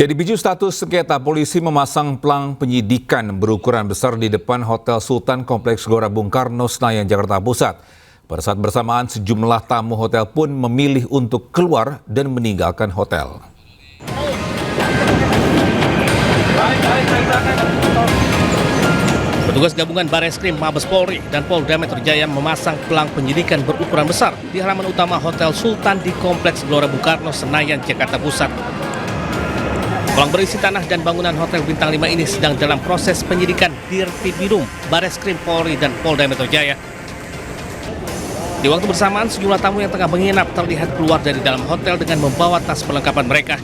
Ya, dipicu status sengketa, polisi memasang pelang penyidikan berukuran besar di depan Hotel Sultan Kompleks Gelora Bung Karno, Senayan, Jakarta Pusat. Pada saat bersamaan, sejumlah tamu hotel pun memilih untuk keluar dan meninggalkan hotel. Petugas gabungan Bareskrim, Mabes Polri, dan Polda Metro Jaya memasang pelang penyidikan berukuran besar di halaman utama Hotel Sultan di Kompleks Gelora Bung Karno, Senayan, Jakarta Pusat. Pelang berisi tanah dan bangunan Hotel Bintang 5 ini sedang dalam proses penyidikan Dirtipidum, Bareskrim Polri, dan Polda Metro Jaya. Di waktu bersamaan, sejumlah tamu yang tengah menginap terlihat keluar dari dalam hotel dengan membawa tas perlengkapan mereka.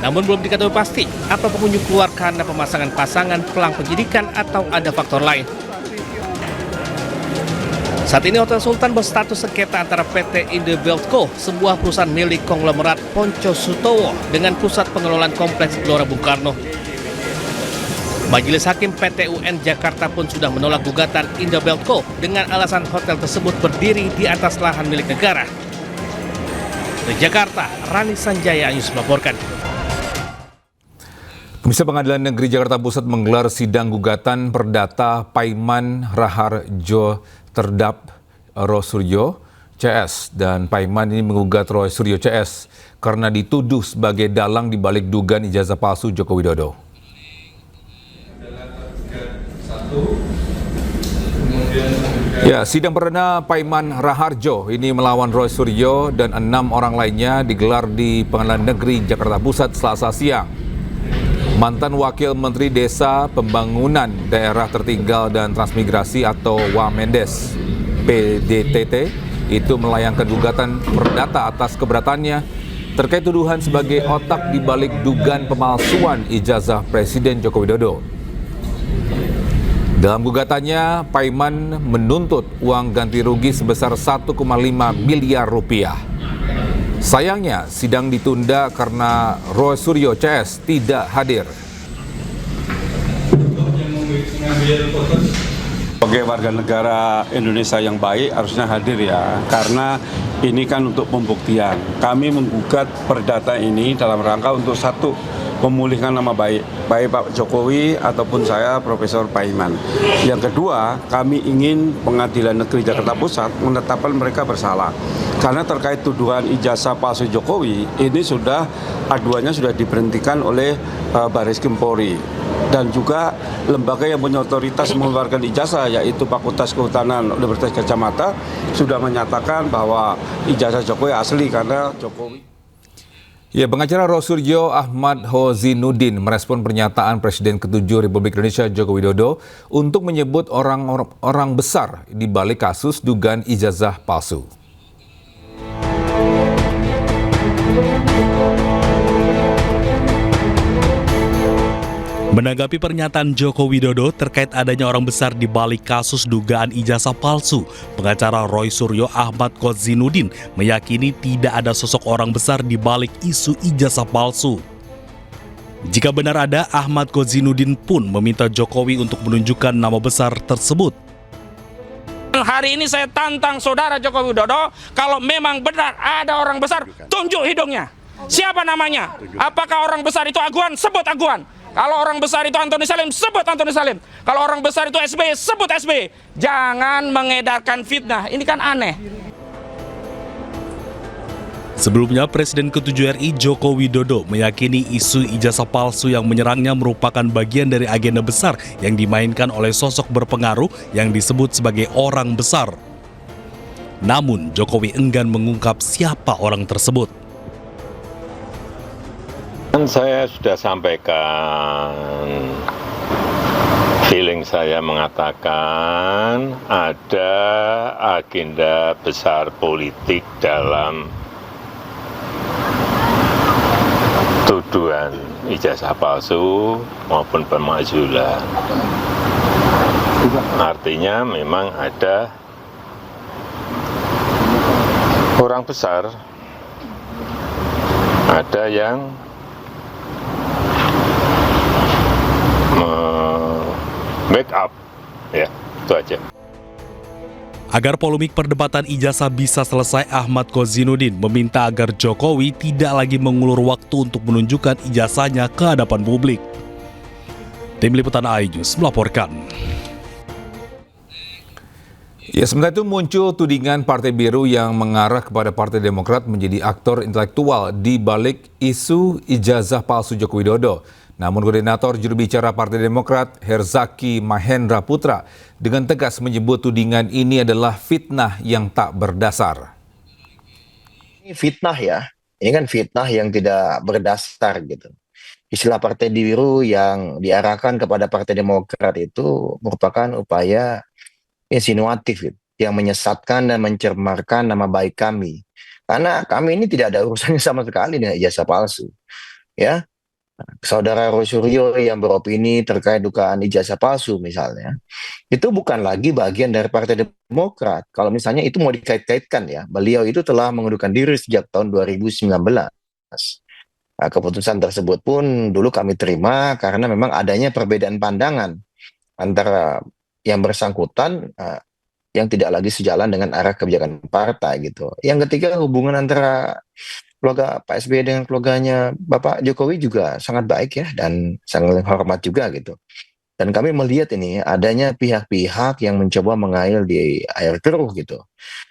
Namun belum diketahui pasti apa pengunjung keluar karena pemasangan pasangan pelang penyidikan atau ada faktor lain. Saat ini Hotel Sultan berstatus sengketa antara PT Indobelt Co, sebuah perusahaan milik konglomerat Ponco Sutowo, dengan pusat pengelolaan kompleks Gelora Bung Karno. Majelis Hakim PT UN Jakarta pun sudah menolak gugatan Indobelt Co dengan alasan hotel tersebut berdiri di atas lahan milik negara. Dari Jakarta, Rani Sanjaya Ayus melaporkan. Komisi Pengadilan Negeri Jakarta Pusat menggelar sidang gugatan perdata Paiman Raharjo terhadap Roy Suryo CS, dan Paiman ini menggugat Roy Suryo CS karena dituduh sebagai dalang di balik dugaan ijazah palsu Joko Widodo. Ya, sidang perdana Paiman Raharjo ini melawan Roy Suryo dan 6 orang lainnya digelar di Pengadilan Negeri Jakarta Pusat Selasa siang. Mantan Wakil Menteri Desa Pembangunan Daerah Tertinggal dan Transmigrasi atau Wamendes PDTT itu melayangkan gugatan perdata atas keberatannya terkait tuduhan sebagai otak di balik dugaan pemalsuan ijazah Presiden Joko Widodo. Dalam gugatannya, Paiman menuntut uang ganti rugi sebesar 1,5 miliar rupiah. Sayangnya, sidang ditunda karena Roy Suryo CS tidak hadir. Sebagai warga negara Indonesia yang baik harusnya hadir ya, karena ini kan untuk pembuktian. Kami menggugat perdata ini dalam rangka untuk satu, memulihkan nama baik Pak Jokowi ataupun saya Profesor Paiman. Yang kedua, kami ingin Pengadilan Negeri Jakarta Pusat menetapkan mereka bersalah. Karena terkait tuduhan ijazah palsu Jokowi, ini sudah aduannya sudah diberhentikan oleh Bareskrim Polri. Dan juga lembaga yang punya otoritas mengeluarkan ijazah, yaitu Fakultas Kehutanan Universitas Gadjah Mada, sudah menyatakan bahwa ijazah Jokowi asli karena Jokowi. Ya, pengacara Roy Suryo Ahmad Hozinuddin merespon pernyataan Presiden ke-7 Republik Indonesia Joko Widodo untuk menyebut orang besar di balik kasus dugaan ijazah palsu. Menanggapi pernyataan Joko Widodo terkait adanya orang besar di balik kasus dugaan ijazah palsu, pengacara Roy Suryo Ahmad Hozinuddin meyakini tidak ada sosok orang besar di balik isu ijazah palsu. Jika benar ada, Ahmad Hozinuddin pun meminta Jokowi untuk menunjukkan nama besar tersebut. Hari ini saya tantang saudara Joko Widodo, kalau memang benar ada orang besar, tunjuk hidungnya. Siapa namanya? Apakah orang besar itu Aguan? Sebut Aguan. Kalau orang besar itu Antoni Salim, sebut Antoni Salim. Kalau orang besar itu SBY, sebut SBY. Jangan mengedarkan fitnah, ini kan aneh. Sebelumnya, Presiden ke-7 RI Joko Widodo meyakini isu ijazah palsu yang menyerangnya merupakan bagian dari agenda besar yang dimainkan oleh sosok berpengaruh yang disebut sebagai orang besar. Namun, Jokowi enggan mengungkap siapa orang tersebut. Saya sudah sampaikan, feeling saya mengatakan ada agenda besar politik dalam tuduhan ijazah palsu maupun pemakzulan. Artinya memang ada orang besar, ada yang backup, ya, itu aja. Agar polemik perdebatan ijazah bisa selesai, Ahmad Kozinudin meminta agar Jokowi tidak lagi mengulur waktu untuk menunjukkan ijazahnya ke hadapan publik. Tim Liputan iNews melaporkan. Ya, sementara itu muncul tudingan Partai Biru yang mengarah kepada Partai Demokrat menjadi aktor intelektual di balik isu ijazah palsu Joko Widodo. Namun koordinator juru bicara Partai Demokrat, Herzaki Mahendra Putra, dengan tegas menyebut tudingan ini adalah fitnah yang tak berdasar. Ini fitnah ya, ini kan fitnah yang tidak berdasar gitu. Istilah Partai Biru yang diarahkan kepada Partai Demokrat itu merupakan upaya insinuatif yang menyesatkan dan mencemarkan nama baik kami. Karena kami ini tidak ada urusannya sama sekali dengan ijazah palsu. Ya, Saudara Roy Suryo yang beropini terkait dugaan ijazah palsu misalnya, itu bukan lagi bagian dari Partai Demokrat. Kalau misalnya itu mau dikait-kaitkan ya, beliau itu telah mengundurkan diri sejak tahun 2019. Nah, keputusan tersebut pun dulu kami terima karena memang adanya perbedaan pandangan antara yang bersangkutan yang tidak lagi sejalan dengan arah kebijakan partai gitu. Yang ketiga, hubungan antara keluarga Pak SBY dengan keluarganya Bapak Jokowi juga sangat baik ya, dan sangat hormat juga gitu. Dan kami melihat ini adanya pihak-pihak yang mencoba mengail di air keruh gitu,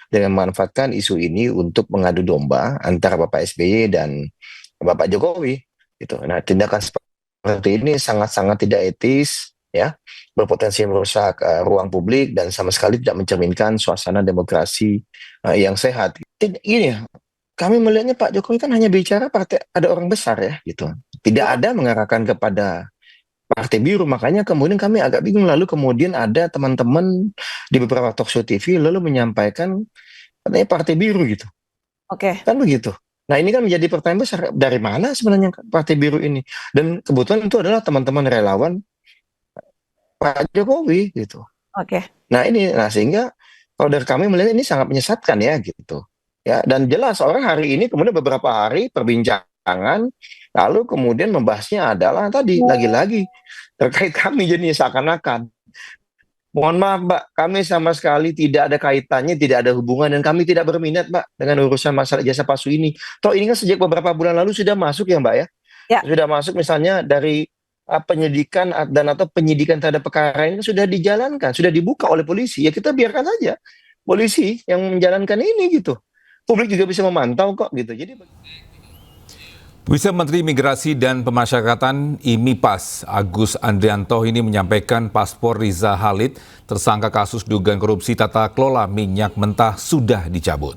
dengan memanfaatkan isu ini untuk mengadu domba antara Bapak SBY dan Bapak Jokowi gitu. Nah, tindakan seperti ini sangat-sangat tidak etis ya, berpotensi merusak ruang publik dan sama sekali tidak mencerminkan suasana demokrasi yang sehat. Ini kami melihatnya Pak Jokowi kan hanya bicara partai ada orang besar ya gitu. Tidak ada mengarahkan kepada Partai Biru, makanya kemudian kami agak bingung. Lalu kemudian ada teman-teman di beberapa talkshow TV lalu menyampaikan katanya Partai Biru gitu. Oke. Kan begitu. Nah, ini kan menjadi pertanyaan besar, dari mana sebenarnya Partai Biru ini? Dan kebetulan itu adalah teman-teman relawan Pak Jokowi gitu. Oke. Nah, sehingga kalau dari kami melihat ini sangat menyesatkan ya gitu. Ya, dan jelas orang hari ini kemudian beberapa hari perbincangan lalu kemudian membahasnya adalah tadi lagi-lagi terkait kami, jadi seakan-akan mohon maaf Mbak, kami sama sekali tidak ada kaitannya, tidak ada hubungan, dan kami tidak berminat Mbak dengan urusan masalah ijazah palsu ini. Toh ini kan sejak beberapa bulan lalu sudah masuk ya Mbak ya. Ya. Sudah masuk misalnya dari penyidikan dan atau penyidikan terhadap perkara ini sudah dijalankan, sudah dibuka oleh polisi. Ya kita biarkan saja polisi yang menjalankan ini gitu. Publik juga bisa memantau kok gitu. Jadi Vice Menteri Migrasi dan Pemasyarakatan IMIPAS Agus Andrianto ini menyampaikan paspor Riza Khalid, tersangka kasus dugaan korupsi tata kelola minyak mentah, sudah dicabut.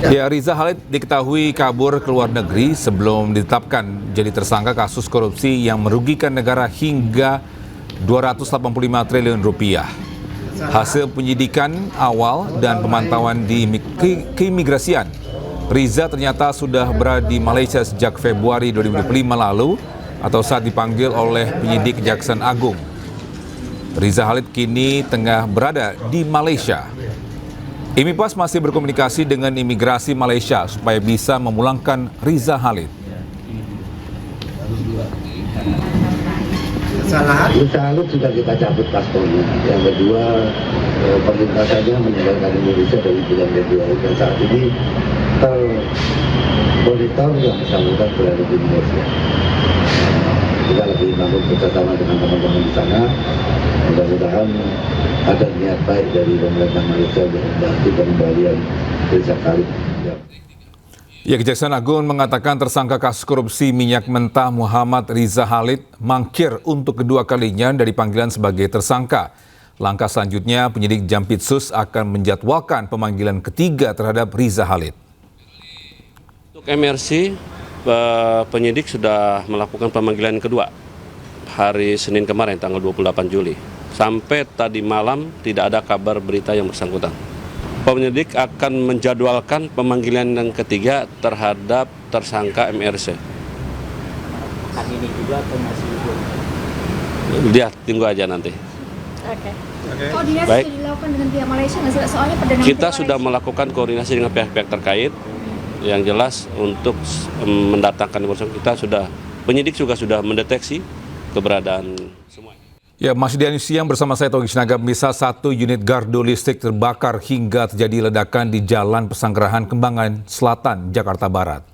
Ya, Riza Khalid diketahui kabur ke luar negeri sebelum ditetapkan jadi tersangka kasus korupsi yang merugikan negara hingga 285 triliun rupiah. Hasil penyidikan awal dan pemantauan di keimigrasian, Riza ternyata sudah berada di Malaysia sejak Februari 2025 lalu atau saat dipanggil oleh penyidik Kejaksaan Agung. Riza Khalid kini tengah berada di Malaysia. IMIPAS masih berkomunikasi dengan imigrasi Malaysia supaya bisa memulangkan Riza Khalid. Riza Khalid sudah kita cabut paspornya. Yang kedua, pemerintah saja meninggalkan Indonesia dari bulan Februari, dan saat ini termonitor yang bersangkutan berada di Indonesia. Kita lagi bangun bersama dengan teman-teman di sana. Mudah-mudahan ada niat baik dari pemerintah Malaysia untuk membantu pengembalian Riza Khalid. Ya, Kejaksaan Agung mengatakan tersangka kasus korupsi minyak mentah Muhammad Riza Khalid mangkir untuk kedua kalinya dari panggilan sebagai tersangka. Langkah selanjutnya, penyidik Jampitsus akan menjadwalkan pemanggilan ketiga terhadap Riza Khalid. Untuk MRC, penyidik sudah melakukan pemanggilan kedua hari Senin kemarin, tanggal 28 Juli. Sampai tadi malam tidak ada kabar berita yang bersangkutan. Penyidik akan menjadwalkan pemanggilan yang ketiga terhadap tersangka MRC. Akan ini juga atau masih belum? Dia tunggu aja nanti. Oke. Koordinasi Baik. sudah dilakukan dengan pihak Malaysia nggak sih? Soalnya perdana Kita sudah melakukan koordinasi dengan pihak-pihak terkait. Yang jelas untuk mendatangkan bersama kita sudah, penyidik juga sudah mendeteksi keberadaan semua. Ya, masih di siang bersama saya Togi Sinaga. Bisa satu unit gardu listrik terbakar hingga terjadi ledakan di Jalan Pesanggerahan Kembangan Selatan, Jakarta Barat.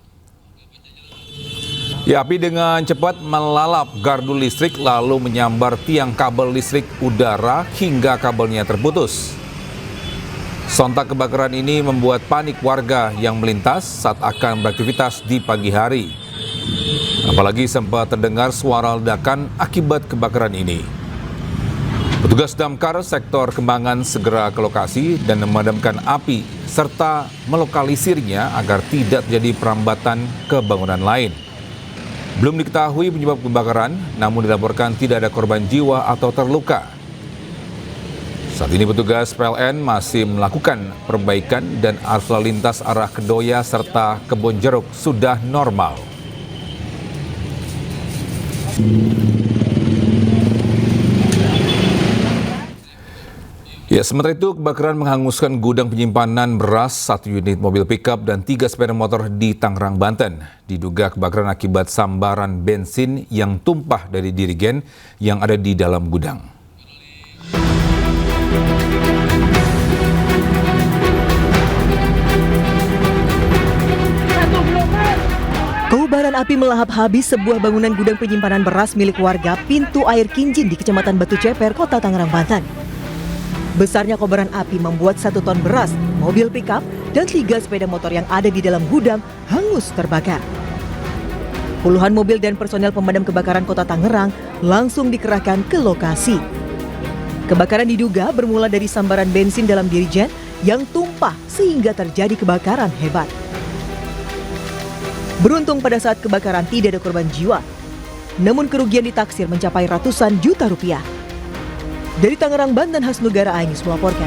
Ya, api dengan cepat melalap gardu listrik lalu menyambar tiang kabel listrik udara hingga kabelnya terputus. Sontak kebakaran ini membuat panik warga yang melintas saat akan beraktivitas di pagi hari. Apalagi sempat terdengar suara ledakan akibat kebakaran ini. Petugas damkar sektor Kembangan segera ke lokasi dan memadamkan api serta melokalisirnya agar tidak terjadi perambatan ke bangunan lain. Belum diketahui penyebab kebakaran, namun dilaporkan tidak ada korban jiwa atau terluka. Saat ini petugas PLN masih melakukan perbaikan dan arus lalu lintas arah Kedoya serta Kebonjeruk sudah normal. Ya, sementara itu kebakaran menghanguskan gudang penyimpanan beras, 1 unit mobil pickup dan 3 sepeda motor di Tangerang, Banten. Diduga kebakaran akibat sambaran bensin yang tumpah dari dirigen yang ada di dalam gudang. Kobaran api melahap habis sebuah bangunan gudang penyimpanan beras milik warga Pintu Air Kinjin di Kecamatan Batu Ceper, Kota Tangerang, Banten. Besarnya kobaran api membuat 1 ton beras, mobil pickup, dan 3 sepeda motor yang ada di dalam gudang hangus terbakar. Puluhan mobil dan personel pemadam kebakaran Kota Tangerang langsung dikerahkan ke lokasi. Kebakaran diduga bermula dari sambaran bensin dalam dirigen yang tumpah sehingga terjadi kebakaran hebat. Beruntung pada saat kebakaran tidak ada korban jiwa, namun kerugian ditaksir mencapai ratusan juta rupiah. Dari Tangerang, Banten, Hasnugara Ainus melaporkan.